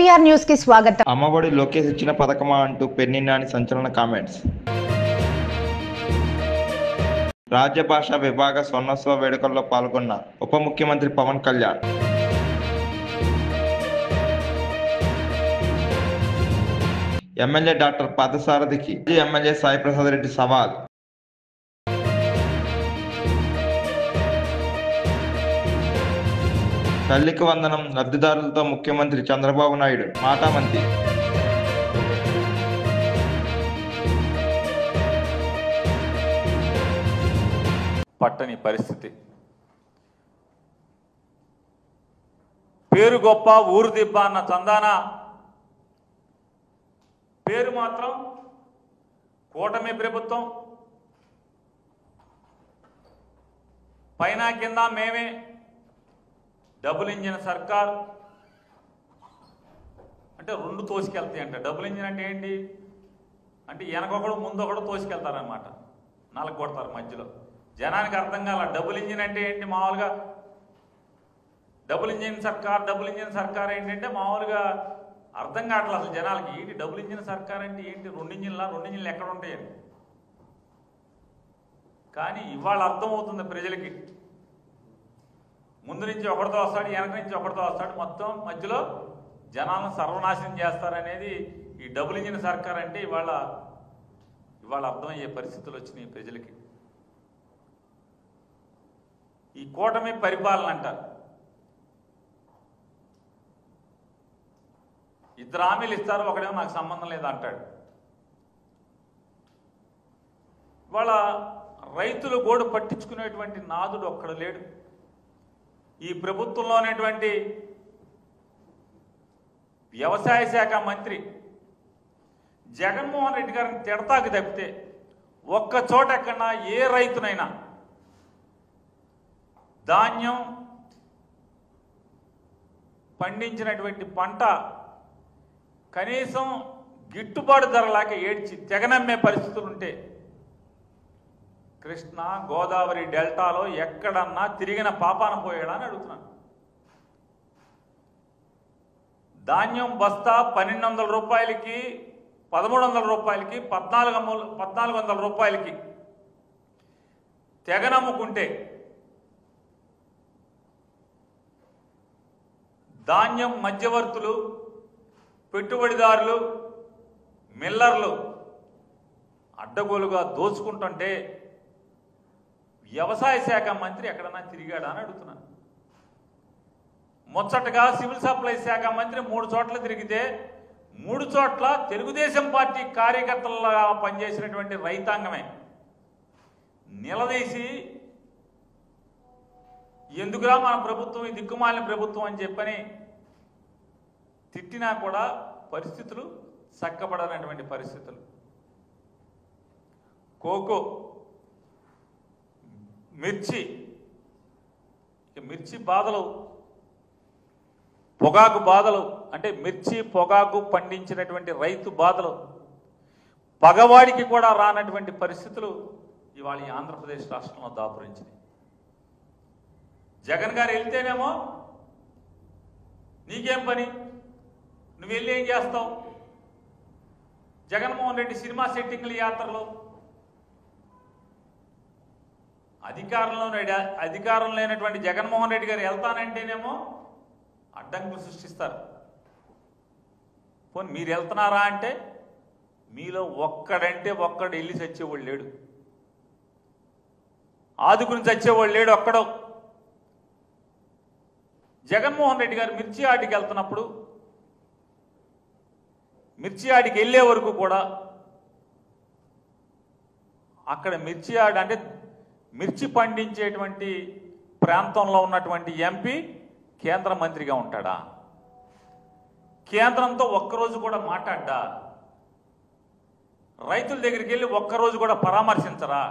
KVR news కి స్వాగతం. అమ్మఒడి లోకేష్ ఇచ్చిన పథకమా అంటూ పెన్ని నాని సంచలన కామెంట్స్. రాజ్య భాషా విభాగ స్వర్ణోత్సవ వేడుకల్లో పాల్గొన్న ఉప ముఖ్యమంత్రి పవన్ కళ్యాణ్. ఎమ్మెల్యే డాక్టర్ పార్థసారథికి ఎమ్మెల్యే సాయి ప్రసాద్ రెడ్డి సవాల్. తల్లికి వందనం లబ్ధిదారులతో ముఖ్యమంత్రి చంద్రబాబు నాయుడు మాటామంతి. పట్టని పరిస్థితి. పేరు గొప్ప ఊరు దిబ్బ అన్న చందాన పేరు మాత్రం కూటమి ప్రభుత్వం, పైన కింద మేమే, డబుల్ ఇంజిన్ సర్కార్ అంటే రెండు తోసుకెళ్తాయి అంట. డబుల్ ఇంజిన్ అంటే ఏంటి అంటే వెనకొకడు ముందొకడు తోసుకెళ్తారనమాట, నలగొడతారు మధ్యలో. జనానికి అర్థం కాల డబుల్ ఇంజిన్ అంటే ఏంటి. మామూలుగా డబుల్ ఇంజిన్ సర్కార్ ఏంటంటే మామూలుగా అర్థం కావట్లేదు అసలు జనాలకి. ఏంటి డబుల్ ఇంజిన్ సర్కార్ అంటే ఏంటి, రెండు ఇంజిన్లు ఎక్కడ ఉంటాయండి. కానీ ఇవాళ అర్థమవుతుంది ప్రజలకి. ముందు నుంచి ఒకటితో వస్తాడు, వెనక నుంచి ఒకటితో వస్తాడు, మొత్తం మధ్యలో జనాలను సర్వనాశనం చేస్తారనేది ఈ డబుల్ ఇంజిన్ సర్కార్ అంటే ఇవాళ అర్థమయ్యే పరిస్థితులు వచ్చినాయి ప్రజలకి. ఈ కూటమి పరిపాలన అంటారు. ఇద్దరు హామీలు ఇస్తారు, ఒకడేమో నాకు సంబంధం లేదు అంటాడు. ఇవాళ రైతులు గోడు పట్టించుకునేటువంటి నాదుడు ఒక్కడు లేడు. ఈ ప్రభుత్వంలో ఉన్నటువంటి వ్యవసాయ శాఖ మంత్రి జగన్మోహన్ రెడ్డి గారిని తిడతాకు తప్పితే ఒక్క చోట ఎక్కడన్నా ఏ రైతునైనా ధాన్యం పండించినటువంటి పంట కనీసం గిట్టుబాటు ధరలాగా ఏడ్చి తెగనమ్మే పరిస్థితులు ఉంటే కృష్ణా గోదావరి డెల్టాలో ఎక్కడన్నా తిరిగిన పాపాన పోయాడా అని అడుగుతున్నాను. ధాన్యం బస్తా 1200 రూపాయలకి, 1300 రూపాయలకి, 1400 రూపాయలకి తెగనమ్ముకుంటే ధాన్యం మధ్యవర్తులు, పెట్టుబడిదారులు, మిల్లర్లు అడ్డగోలుగా దోచుకుంటుంటే వ్యవసాయ శాఖ మంత్రి ఎక్కడన్నా తిరిగాడా అని అడుగుతున్నాను. ముచ్చటగా సివిల్ సప్లైస్ శాఖ మంత్రి 3 చోట్ల తిరిగితే 3 చోట్ల తెలుగుదేశం పార్టీ కార్యకర్తలుగా పనిచేసినటువంటి రైతాంగమే నిలదీసి ఎందుకురా మన ప్రభుత్వం ఈ దిక్కుమాలిన ప్రభుత్వం అని చెప్పని తిట్టినా కూడా పరిస్థితులు చక్కబడనటువంటి పరిస్థితులు. కోకో, మిర్చి బాధలు, పొగాకు బాధలు, అంటే మిర్చి పొగాకు పండించినటువంటి రైతు బాధలు పగవాడికి కూడా రానటువంటి పరిస్థితులు ఇవాళ ఈ ఆంధ్రప్రదేశ్ రాష్ట్రంలో దాపురించినాయి. జగన్ గారు వెళ్తేనేమో నీకేం పని, నువ్వు వెళ్ళి ఏం చేస్తావు. జగన్మోహన్ రెడ్డి సినిమా సెట్టింగ్ల యాత్రలో అధికారం లేనటువంటి జగన్మోహన్ రెడ్డి గారు వెళ్తానంటేనేమో అడ్డంకులు సృష్టిస్తారు. పోనీ మీరు వెళ్తున్నారా అంటే మీలో ఒక్కడంటే ఒక్కడు వెళ్ళి చచ్చేవాళ్ళు లేడు, ఆదుకుని చచ్చేవాళ్ళు లేడు ఒక్కడో. జగన్మోహన్ రెడ్డి గారు మిర్చి ఆటికి వెళ్తున్నప్పుడు, మిర్చి ఆటికి వెళ్ళే వరకు కూడా అక్కడ మిర్చి ఆడి అంటే మిర్చి పండించేటువంటి ప్రాంతంలో ఉన్నటువంటి ఎంపీ కేంద్ర మంత్రిగా ఉంటాడా? కేంద్రంతో ఒక్కరోజు కూడా మాట్లాడ్డా? రైతుల దగ్గరికి వెళ్ళి ఒక్కరోజు కూడా పరామర్శించరా?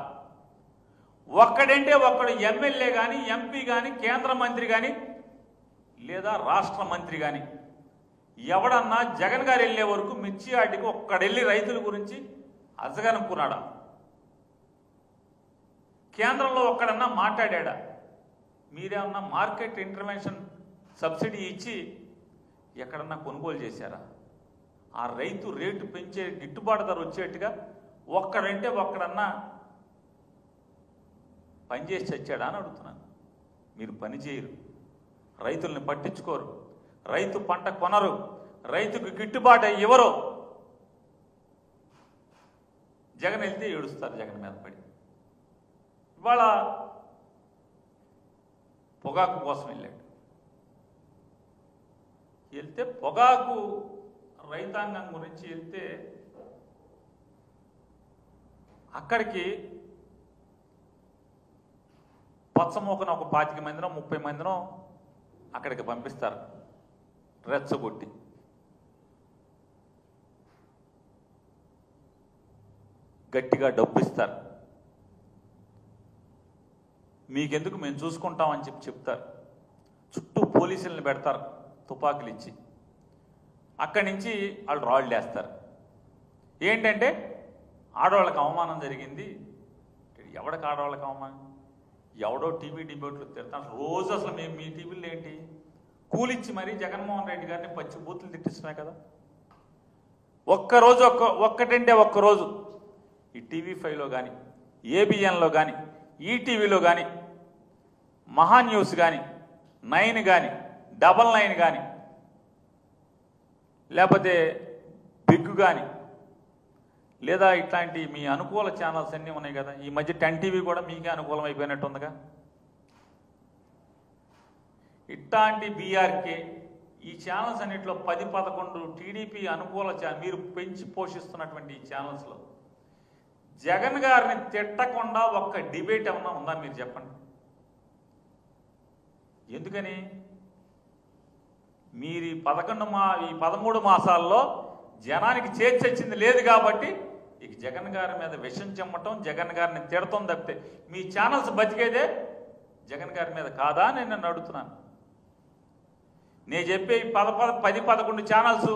ఒక్కడంటే ఒక్కడు ఎమ్మెల్యే కానీ, ఎంపీ కానీ, కేంద్ర మంత్రి కానీ, లేదా రాష్ట్ర మంత్రి కానీ ఎవడన్నా జగన్ గారు వెళ్ళే వరకు మిర్చి ఆటికి ఒక్కడెళ్ళి రైతుల గురించి అజగనుకున్నాడా? కేంద్రంలో ఒక్కడన్నా మాట్లాడా? మీరేమన్నా మార్కెట్ ఇంటర్వెన్షన్ సబ్సిడీ ఇచ్చి ఎక్కడన్నా కొనుగోలు చేశారా? ఆ రైతు రేటు పెంచే గిట్టుబాటు ధర వచ్చేట్టుగా ఒక్కడంటే ఒక్కడన్నా పనిచేసి చచ్చాడా అని అడుగుతున్నాను. మీరు పని చేయరు, రైతుల్ని పట్టించుకోరు, రైతు పంట కొనరు, రైతుకు గిట్టుబాటు ఇవ్వరు. జగన్ వెళ్తే ఏడుస్తారు జగన్ మీద పడి. ఇవాళ పొగాకు కోసం వెళ్ళాడు. వెళ్తే పొగాకు రైతాంగం గురించి వెళ్తే అక్కడికి పచ్చమోకన ఒక 25 మందినో 30 మందినో అక్కడికి పంపిస్తారు రెచ్చగొట్టి. గట్టిగా డబ్బు ఇస్తారు. మీకెందుకు మేము చూసుకుంటామని చెప్తారు. చుట్టూ పోలీసులను పెడతారు తుపాకులు ఇచ్చి. అక్కడి నుంచి వాళ్ళు రాళ్ళు వేస్తారు. ఏంటంటే ఆడవాళ్ళకి అవమానం జరిగింది. ఎవడికి ఆడవాళ్ళకి అవమానం? ఎవడో టీవీ డిబేట్లు తిడతాను రోజు. అసలు మేము మీ టీవీలో ఏంటి కూలిచ్చి మరీ జగన్మోహన్ రెడ్డి గారిని పచ్చి బూతులు తిట్టిస్తున్నాయి కదా. ఒక్కరోజు ఒక్కటంటే ఒక్కరోజు ఈ TV5లో కానీ, ABNలో కానీ, ఈటీవీలో కానీ, మహా న్యూస్ కానీ, 9 కానీ, 99 కానీ, లేకపోతే బిగ్ కానీ, లేదా ఇట్లాంటి మీ అనుకూల ఛానల్స్ అన్నీ ఉన్నాయి కదా. ఈ మధ్య 10 TV కూడా మీకే అనుకూలం అయిపోయినట్టుందిగా. ఇట్లాంటి BRK ఈ ఛానల్స్ అన్నింటిలో 10-11 టీడీపీ అనుకూల మీరు పెంచి పోషిస్తున్నటువంటి ఈ ఛానల్స్లో జగన్ గారిని తిట్టకుండా ఒక్క డిబేట్ ఏమన్నా ఉందా మీరు చెప్పండి. ఎందుకని? మీరు ఈ 13 మాసాల్లో జనానికి చేర్చొచ్చింది లేదు కాబట్టి ఇక జగన్ గారి మీద విషం చెమ్మటం, జగన్ గారిని తిడతాం తప్పితే మీ ఛానల్స్ బతికేదే జగన్ గారి మీద కాదా అని నేను అడుగుతున్నాను. నేను చెప్పే 10-11 ఛానల్స్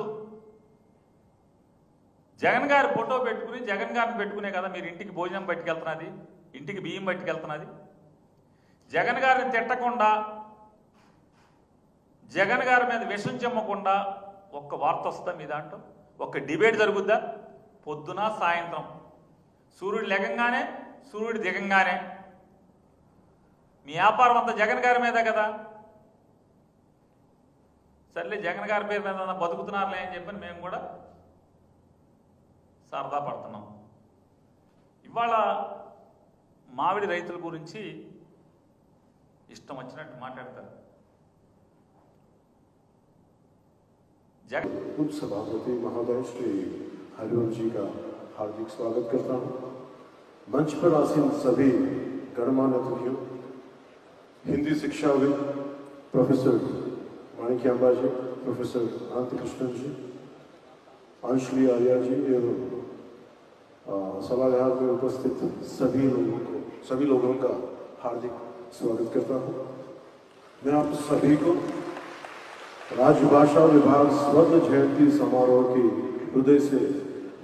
జగన్ గారి ఫోటో పెట్టుకుని జగన్ గారిని పెట్టుకునే కదా మీరు ఇంటికి భోజనం పట్టుకెళ్తున్నది, ఇంటికి బియ్యం పట్టుకెళ్తున్నది. జగన్ గారిని తిట్టకుండా, జగన్ గారి మీద విషం చెమ్మకుండా ఒక్క వార్త వస్తుందా మీ దాంట్లో? ఒక్క డిబేట్ జరుగుద్దా? పొద్దున సాయంత్రం సూర్యుడు లెగంగానే సూర్యుడు దిగంగానే మీ వ్యాపారం అంతా జగన్ గారి మీద కదా. సర్లే జగన్ గారి పేరు మీద బతుకుతున్నారులే అని చెప్పని మేము కూడా సరదా పడుతున్నాం. ఇవాళ మామిడి రైతుల గురించి ఇష్టం వచ్చినట్టు మాట్లాడతారు. उप सभापति महोदय श्री हरिवंश जी का हार्दिक स्वागत करता हूँ। मंच पर आसीन सभी गणमान्य अतिथियों, हिंदी शिक्षाविद प्रोफेसर माणिक्यांबा जी, प्रोफेसर अनंत कृष्णन जी, अंशुली आर्या जी एवं सभागार में उपस्थित सभी लोगों का हार्दिक स्वागत करता हूँ। मैं आप सभी को राजभाषा विभाग स्वर्ण जयंती समारोह की हृदय से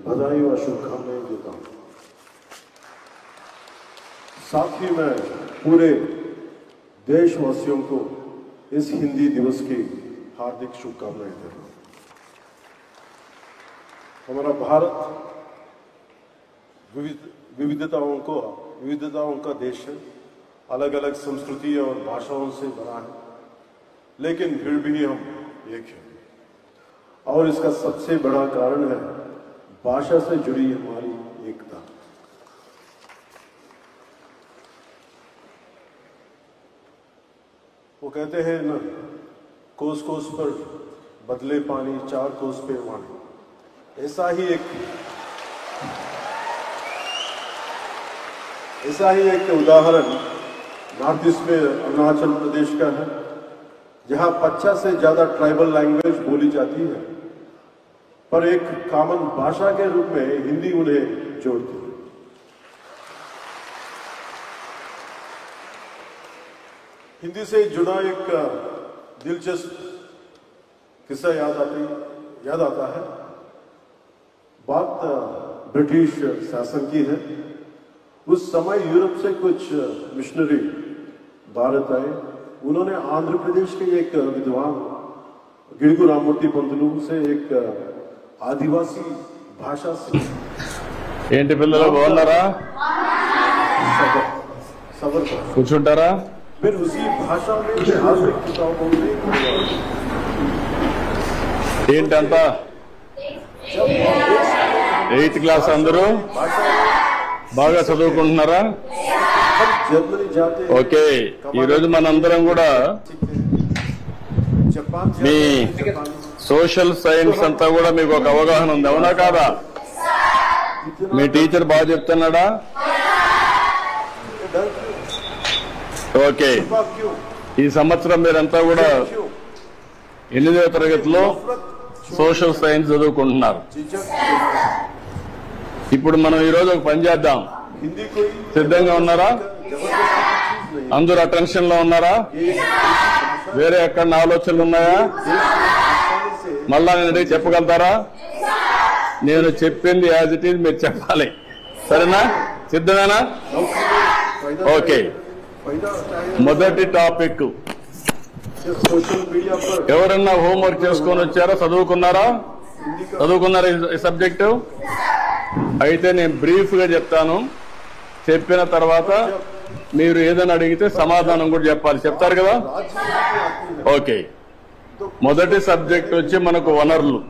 बधाई व शुभकामनाएं देता हूँ। साथ ही मैं पूरे देशवासियों को इस हिंदी दिवस की हार्दिक शुभकामनाएं देता हूँ। हमारा भारत विविधताओं का देश है। अलग अलग संस्कृति और भाषाओं से बना है, लेकिन फिर भी हम एक हैं। और इसका सबसे बड़ा कारण है भाषा से जुड़ी हमारी एकता। वो कहते हैं ना, कोस कोस पर बदले पानी, 4 कोस पे वाणी। ऐसा ही एक उदाहरण नॉर्थ ईस्ट में अरुणाचल प्रदेश का है, जहां 50 से ज्यादा ट्राइबल लैंग्वेज बोली जाती है, पर एक कॉमन भाषा के रूप में हिंदी उन्हें जोड़ती है। हिंदी से जुड़ा एक दिलचस्प किस्सा याद आता है। बात ब्रिटिश शासन की है। उस समय यूरोप से कुछ मिशनरी भारत आए। उन्होंने आंध्र प्रदेश के एक विद्वान गिड़गु राममूर्ति पंतुलु से एक आदिवासी भाषा से ఏంటి పిల్లలు బాగున్నారా? కూర్చుంటారా? फिर उसी भाषा में धार्मिक किताबों में ఏంటంతా 8th క్లాస్ అందరూ బాగా చదువుకుంటున్నారా? जर्मनी जाते ఓకే, ఈరోజు మనందరం కూడా जापान మీ సోషల్ సైన్స్ అంతా కూడా మీకు ఒక అవగాహన ఉంది, అవునా కాదా? మీ టీచర్ బాగా చెప్తున్నాడా? ఓకే, ఈ సంవత్సరం మీరంతా కూడా 8వ తరగతిలో సోషల్ సైన్స్ చదువుకుంటున్నారు. ఇప్పుడు మనం ఈరోజు ఒక పని చేద్దాం. हिंदी कोई సిద్ధంగా ఉన్నారా? అందరూ అటెన్షన్ లో ఉన్నారా? వేరే ఎక్కడ ఆలోచనలు ఉన్నాయా? మళ్ళా నేను అడిగి చెప్పగలుగుతారా? నేను చెప్పింది యాజ్ ఇట్ ఈజ్ మీరు చెప్పాలి, సరేనా? సిద్ధమేనా? ఓకే, మొదటి టాపిక్. सोशल मीडिया पर ఎవరన్నా హోంవర్క్ చేసుకొని వచ్చారా? చదువుకున్నారా? చదువుకున్నారా ఈ సబ్జెక్టు? అయితే నేను బ్రీఫ్ గా చెప్తాను, చెప్పిన తర్వాత మీరు ఏదైనా అడిగితే సమాధానం కూడా చెప్పాలి. చెప్తారు కదా? ఓకే, మొదటి సబ్జెక్ట్ వచ్చి మనకు వనరులు.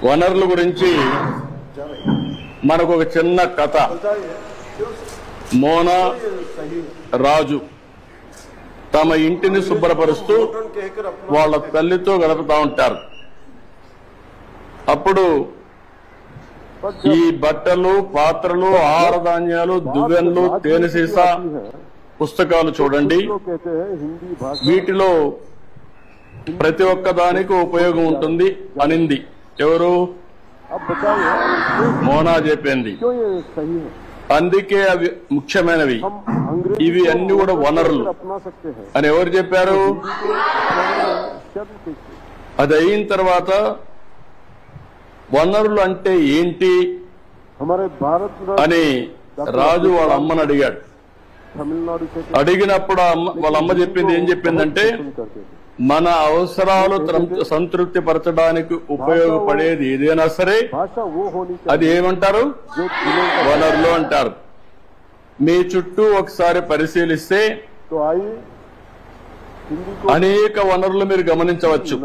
వనరుల గురించి మనకు ఒక చిన్న కథ. మోనా రాజు తమ ఇంటిని శుభ్రపరుస్తూ వాళ్ళ తల్లితో గడుపుతా ఉంటారు. అప్పుడు ఈ బట్టలు, పాత్రలు, ఆహార ధాన్యాలు, దువ్వెన్లు, తేనె సీసా పుస్తకాలు చూడండి. వీటిలో ప్రతి ఒక్క దానికి ఉపయోగం ఉంటుంది అనింది. ఎవరు? మోనా చెప్పింది. అందుకే అవి ముఖ్యమైనవి, ఇవి అన్ని కూడా వనరులు అని ఎవరు చెప్పారు? అది అయిన తర్వాత వనరులు అంటే ఏంటి అని రాజు వాళ్ళ అమ్మని అడిగాడు. అడిగినప్పుడు వాళ్ళ అమ్మ చెప్పింది ఏం చెప్పిందంటే, మన అవసరాలు సంతృప్తి పరచడానికి ఉపయోగపడేది ఏదైనా సరే అది ఏమంటారు? వనరులు అంటారు. మీ చుట్టూ ఒకసారి పరిశీలిస్తే అనేక వనరులు మీరు గమనించవచ్చు.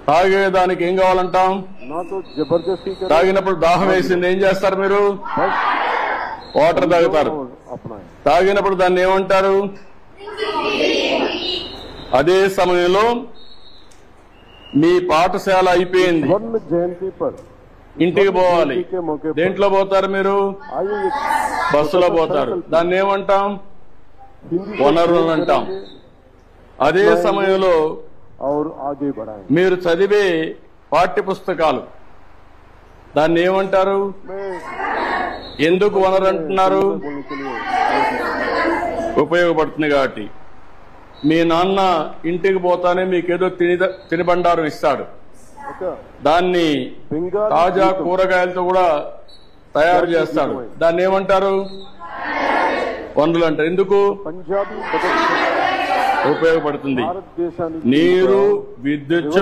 తాగేదానికి ఏం కావాలంటాం? తాగినప్పుడు దాహం వేసింది, ఏం చేస్తారు మీరు? వాటర్ తాగుతారు. తాగినప్పుడు దాన్ని ఏమంటారు? అదే సమయంలో మీ పాఠశాల అయిపోయింది, ఇంటికి పోవాలి. దేంట్లో పోతారు మీరు? బస్సులో పోతారు. దాన్ని ఏమంటాం? వనరులు అంటాం. అదే సమయంలో మీరు చదివే పాఠ్య పుస్తకాలు, దాన్ని ఏమంటారు? ఎందుకు వనరు అంటున్నారు? ఉపయోగపడుతుంది కాబట్టి. మీ నాన్న ఇంటికి పోతానే మీకేదో తినిబండారం ఇస్తాడు, దాన్ని తాజా కూరగాయలతో కూడా తయారు చేస్తాడు, దాన్ని ఏమంటారు? వనరులు అంటారు. ఎందుకు ఉపయోగపడుతుంది? నీరు, విద్యుత్,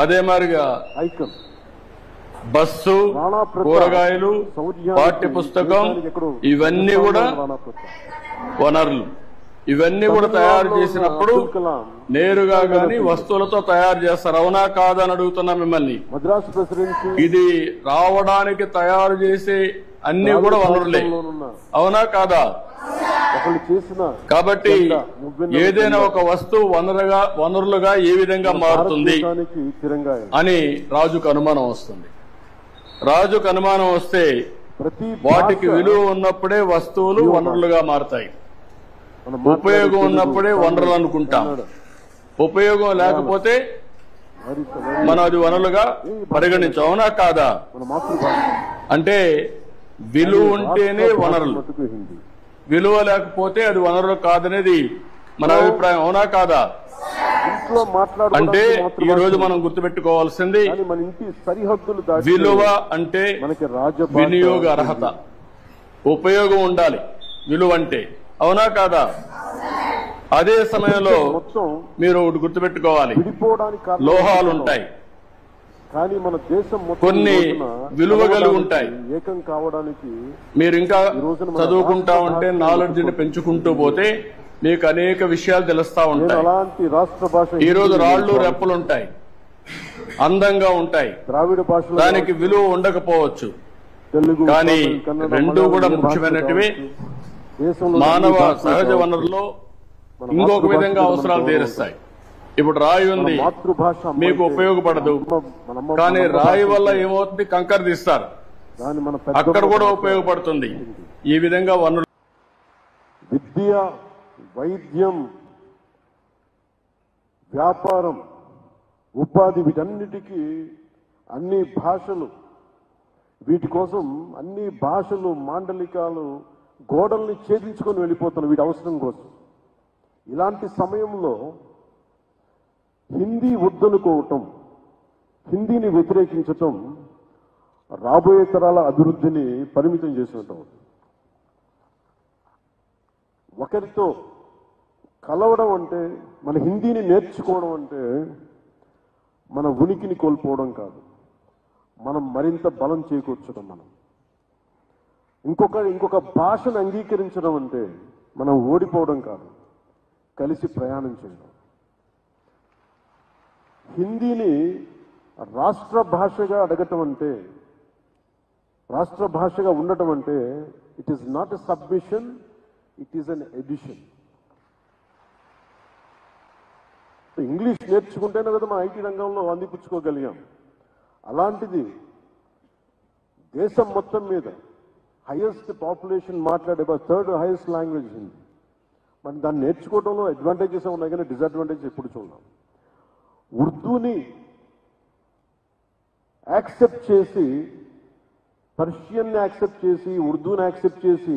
అదే మాదిరిగా బస్సు, కూరగాయలు, పాఠ్య పుస్తకం, ఇవన్నీ కూడా వనరులు. ఇవన్నీ కూడా తయారు చేసినప్పుడు నేరుగా గాని వస్తువులతో తయారు చేస్తారు, అవునా కాదా అని అడుగుతున్నా మిమ్మల్ని. ఇది రావడానికి తయారు చేసే అన్ని కూడా వనరులే, అవునా కాదా? కాబట్టి ఏదైనా ఒక వస్తువు వనరులుగా ఏ విధంగా మారుతుంది అని రాజుకు అనుమానం వస్తుంది. రాజుకు అనుమానం వస్తే వాటికి విలువ ఉన్నప్పుడే వస్తువులు వనరులుగా మారతాయి. ఉపయోగం ఉన్నప్పుడే వనరులు అనుకుంటాం. ఉపయోగం లేకపోతే మనం అది వనరులుగా పరిగణించాం, అవునా కాదా? అంటే విలువ ఉంటేనే వనరులు, విలువ లేకపోతే అది వనరులు కాదనేది మన అభిప్రాయం, అవునా కాదా? అంటే ఈ రోజు మనం గుర్తుపెట్టుకోవాల్సింది విలువ అంటే వినియోగ అర్హత, ఉపయోగం ఉండాలి విలువ అంటే, అవునా కాదా? అదే సమయంలో మీరు ఒకటి గుర్తుపెట్టుకోవాలి, లోహాలు ఉంటాయి, కానీ మన దేశం కొన్ని విలువలు ఉంటాయి. ఏకం కావడానికి మీరు ఇంకా చదువుకుంటా ఉంటే నాలెడ్జ్ని పెంచుకుంటూ పోతే మీకు అనేక విషయాలు తెలుస్తా ఉంటాయి. అలాంటి రాష్ట్ర భాష ఈ రోజు రాళ్ళు రెప్పలు ఉంటాయి, అందంగా ఉంటాయి, ద్రావిడ భాష దానికి విలువ ఉండకపోవచ్చు, తెలుగు కానీ రెండు కూడా ముఖ్యమైనటివి. మానవ సహజ వనరుల్లో ఇంకొక విధంగా అవసరాలు తీరుస్తాయి. ఇప్పుడు రాయి ఉంది, మీకు ఉపయోగపడదు, కానీ రాయి వల్ల ఏమవుతుంది, కంకర తీస్తారు, అక్కడ కూడా ఉపయోగపడుతుంది. ఈ విధంగా వనరులు విద్య, వైద్యం, వ్యాపారం, ఉపాధి, వీటన్నిటికీ అన్ని భాషలు, వీటి కోసం అన్ని భాషలు, మాండలికాలు, గోడల్ని ఛేదించుకొని వెళ్ళిపోతున్నాయి వీటి అవసరం కోసం. ఇలాంటి సమయంలో హిందీ వద్దనుకోవటం, హిందీని వ్యతిరేకించటం రాబోయే తరాల అభివృద్ధిని పరిమితం చేసినట్టు. ఒకరితో కలవడం అంటే, మన హిందీని నేర్చుకోవడం అంటే మన ఉనికిని కోల్పోవడం కాదు, మనం మరింత బలం చేకూర్చడం. మనం ఇంకొక భాషను అంగీకరించడం అంటే మనం ఓడిపోవడం కాదు, కలిసి ప్రయాణం చేయడం. హిందీని రాష్ట్ర భాషగా అడగటం అంటే, రాష్ట్ర భాషగా ఉండటం అంటే it is not a submission, it is an edition. English నేర్చుకుంటేనే కదా మన ఐటీ రంగంలో అందిపుచ్చుకోగలిగాం. అలాంటిది దేశం మొత్తం మీద హైయెస్ట్ పాపులేషన్ మాట్లాడే థర్డ్ హైయెస్ట్ లాంగ్వేజ్ హిందీ. మరి దాన్ని నేర్చుకోవడంలో అడ్వాంటేజెస్ ఉన్నాయి కానీ డిసడ్వాంటేజెస్ ఎప్పుడు చూడాలి. ఉర్దూని యాక్సెప్ట్ చేసి, పర్షియన్ని యాక్సెప్ట్ చేసి, ఉర్దూని యాక్సెప్ట్ చేసి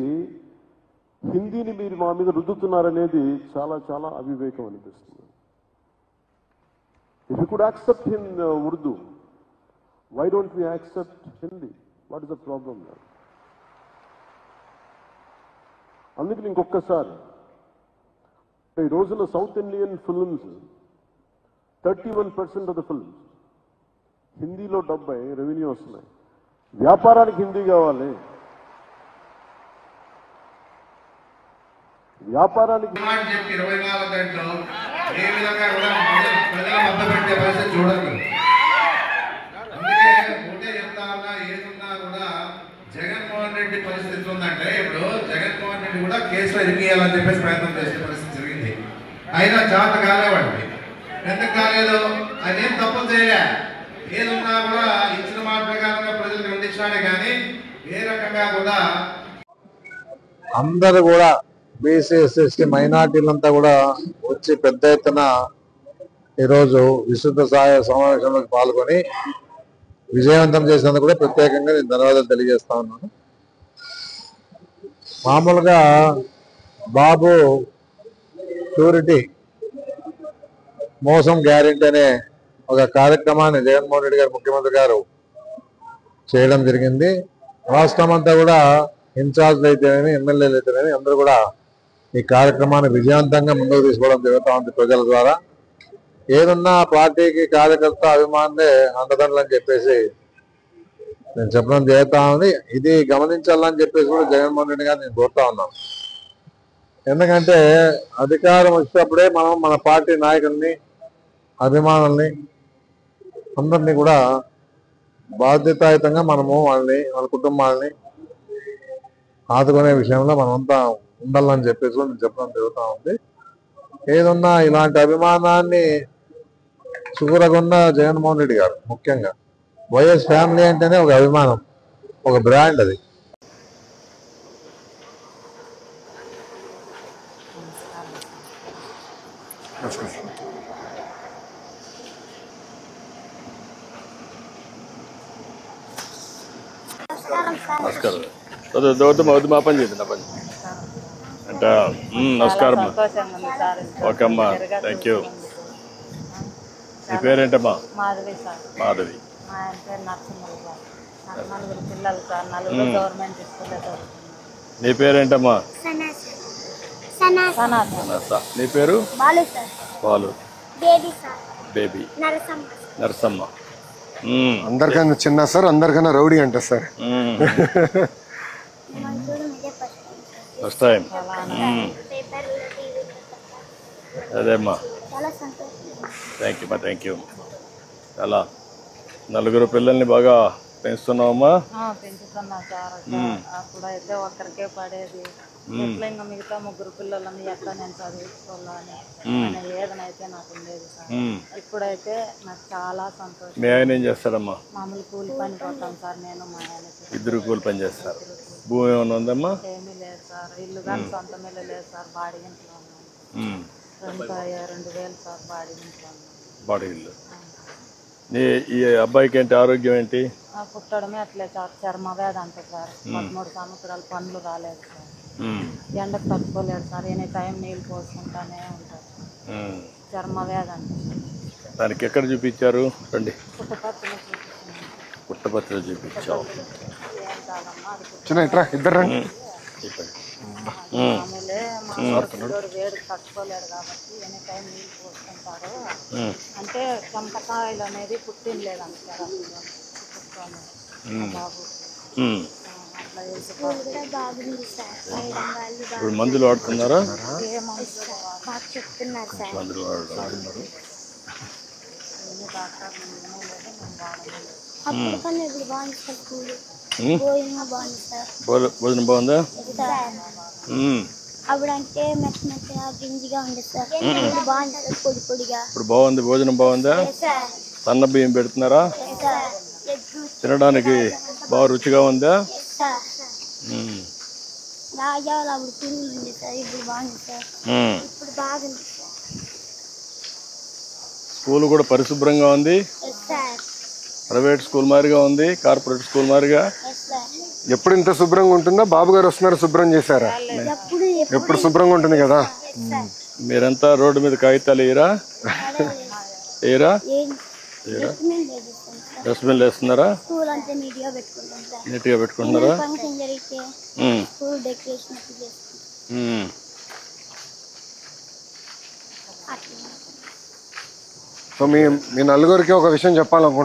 హిందీని మీరు మా మీద రుద్దుతున్నారనేది చాలా చాలా అవివేకం అనిపిస్తుంది. If you could accept in Urdu, why don't we accept Hindi? What is the problem there? అందుకని ఇంకొకసారి ఈ రోజున south Indian films 31% of the films హిందీలో 70 రెవెన్యూ వస్తున్నాయి. వ్యాపారానికి హిందీ కావాలి, వ్యాపారానికి 24 గంటలు ఏ విధంగా కూడా ప్రజల మధ్య పెట్టే పరిస్థితి చూడదు. అందుకే ఒకటే చెప్తా ఉన్నా, ఏదున్నా కూడా జగన్మోహన్ రెడ్డి పరిస్థితి ఉందంటే, ఇప్పుడు జగన్మోహన్ రెడ్డి కూడా కేసులో ఇరికియాలని చెప్పేసి ప్రయత్నం చేసే పరిస్థితి జరిగింది. అయినా జాత కాలేవాడిని. ఎందుకు కాలేదు? ఆయన ఏం తప్పు చేయలే. ఏదున్నా కూడా ఇచ్చిన మాట ప్రకారంగా ప్రజలకు అందించాడే కానీ ఏ రకంగా కూడా అందరూ కూడా బీసీ, ఎస్సీ, మైనార్టీలంతా కూడా వచ్చి పెద్ద ఎత్తున ఈరోజు విస్తృత స్థాయి సమావేశంలోకి పాల్గొని విజయవంతం చేసినందుకు కూడా ప్రత్యేకంగా నేను ధన్యవాదాలు తెలియజేస్తా ఉన్నాను. మామూలుగా బాబు షూరిటీ మోసం గ్యారెంటీ అనే ఒక కార్యక్రమాన్ని జగన్మోహన్ రెడ్డి గారు, ముఖ్యమంత్రి గారు చేయడం జరిగింది. రాష్ట్రం అంతా కూడా ఇన్ఛార్జ్లు అయితేనేమి, ఎమ్మెల్యేలు అయితేనేమి అందరూ కూడా ఈ కార్యక్రమాన్ని విజయవంతంగా ముందుకు తీసుకోవడం జరుగుతూ ఉంది. ప్రజల ద్వారా ఏదన్నా పార్టీకి కార్యకర్త అభిమానులే అండదండలు అని చెప్పేసి నేను చెప్పడం జరుగుతూ ఉంది. ఇది గమనించాలని చెప్పేసి కూడా జగన్మోహన్ రెడ్డి గారు నేను కోరుతా ఉన్నాను. ఎందుకంటే అధికారం వచ్చినప్పుడే మనం మన పార్టీ నాయకుల్ని, అభిమానుల్ని అందరినీ కూడా బాధ్యతాయుతంగా మనము వాళ్ళని, వాళ్ళ కుటుంబాలని ఆదుకునే విషయంలో మనమంతా ఉండాలని చెప్పేసి నేను చెప్పడం జరుగుతూ ఉంది. ఏదన్నా ఇలాంటి అభిమానాన్ని చూరగొన్న జగన్మోహన్ రెడ్డి గారు, ముఖ్యంగా వైఎస్ ఫ్యామిలీ అంటేనే ఒక అభిమానం, ఒక బ్రాండ్ అది. నమస్కారం. వద్దు మా పని చేద్దాం, నా పని అంటే. నమస్కారం. ఓకే అమ్మా, థ్యాంక్ యూ. నీ పేరేంటమ్మా? మాధవి సార్. మాధవి. మా ఆయన పేరు నరసింహులు సార్. నాకు 4 పిల్లలు సార్, 4 గవర్నమెంట్ స్కూల్లో చదువుతున్నారు. నీ పేరేంటమ్మా? సనాతన నీ పేరు? Balu sir. Balu. Baby sir. Baby. Narasamma. Narasamma. అందరికన్నా చిన్న సార్, అందరికన్నా రౌడీ అంట సార్. First time. అదేమ్మా. చాలా సంతోషం. Thank you. చాలా నలుగురు పిల్లల్ని బాగా పెంచుతున్నావమ్మా? పెంచుతున్నా సార్. అప్పుడైతే ఒక్కరికే పడేది. ఎట్లా ఇంకా మిగతా ముగ్గురు పిల్లలని ఎట్లా నేను చదివించుకోవాలని ఏదనైతే నాకు ఉండేది సార్. ఇప్పుడైతే నాకు చాలా సంతోషం. మీ ఆయన ఏం చేస్తాడమ్మా? మామూలు కూలి పని పోతాం సార్, నేను మా ఆయన. ఇద్దరు కూలి పని చేస్తారు. భూమి ఏమైనా ఉందమ్మా? ఏమీ లేదు సార్. ఇల్లు కానీ సొంత ఇల్లు లేదు సార్. బాడీ ఇంట్లో ఉన్నాను. 2,000 సార్ బాడీ ఇంట్లో ఉన్నాను. బాడీ ఇల్లు. ఈ అబ్బాయికి ఏంటి ఆరోగ్యం ఏంటి? పుట్టడమే అట్లే సార్. చర్మ వ్యాధి అంట సార్. 13 సంవత్సరాలు పనులు రాలేదు సార్. ఎండకు తట్టుకోలేడు సార్. ఎనీ టైం నీళ్ళు పోసుకుంటానే ఉంటారు. చర్మ వ్యాధి అంట. దానికి ఎక్కడ చూపించారు? రండి. పుట్టపర్తిలో పుట్టపర్తిలో చూపించావు. ఏం కాదమ్మా, అది చిన్న ఇట్రా, ఇద్దరు రండి. మామూలే. మా పిల్లోడు వేడికి తట్టుకోలేడు కాబట్టి ఎనీ టైం నీళ్ళు పోసుకుంటారు. అంటే చెంపకాయలు అనేది పుట్టినలేదంట సార్ బాబు. అట్లా ఇప్పుడు మందులు వాడుతున్నారా? చెప్తున్నారు సార్. మందులు వాడుతున్నారు. అప్పుడు కన్నా ఇప్పుడు బాగుంది సార్. భోజనం బాగుందా? అప్పుడంటే మెత్తగా గింజిగా ఉండేది సార్. ఇప్పుడు బాగుంది సార్, పొడి పొడిగా. ఇప్పుడు బాగుంది. భోజనం బాగుందా? సన్న బియ్యం పెడుతున్నారా? తినడానికి బాగా రుచిగా ఉందా? రాజాలు అప్పుడు పురుగులు ఉంది సార్. ఇప్పుడు బాగుంది సార్. ఇప్పుడు బాగుంది సార్. స్కూల్ కూడా పరిశుభ్రంగా ఉంది. ప్రైవేట్ స్కూల్ మాదిరిగా ఉంది, కార్పొరేట్ స్కూల్ మాదిరిగా. ఎప్పుడు ఇంత శుభ్రంగా ఉంటుందా? బాబు గారు వస్తున్నారు, శుభ్రం చేశారా? ఎప్పుడు శుభ్రంగా ఉంటుంది కదా. మీరంతా రోడ్డు మీద కాగితాలు వేయరా? డస్ట్బిన్ వేస్తున్నారా? నీట్గా పెట్టుకుంటున్నారా? సో మీ నలుగురికి ఒక విషయం చెప్పాలనుకుంటున్నాను.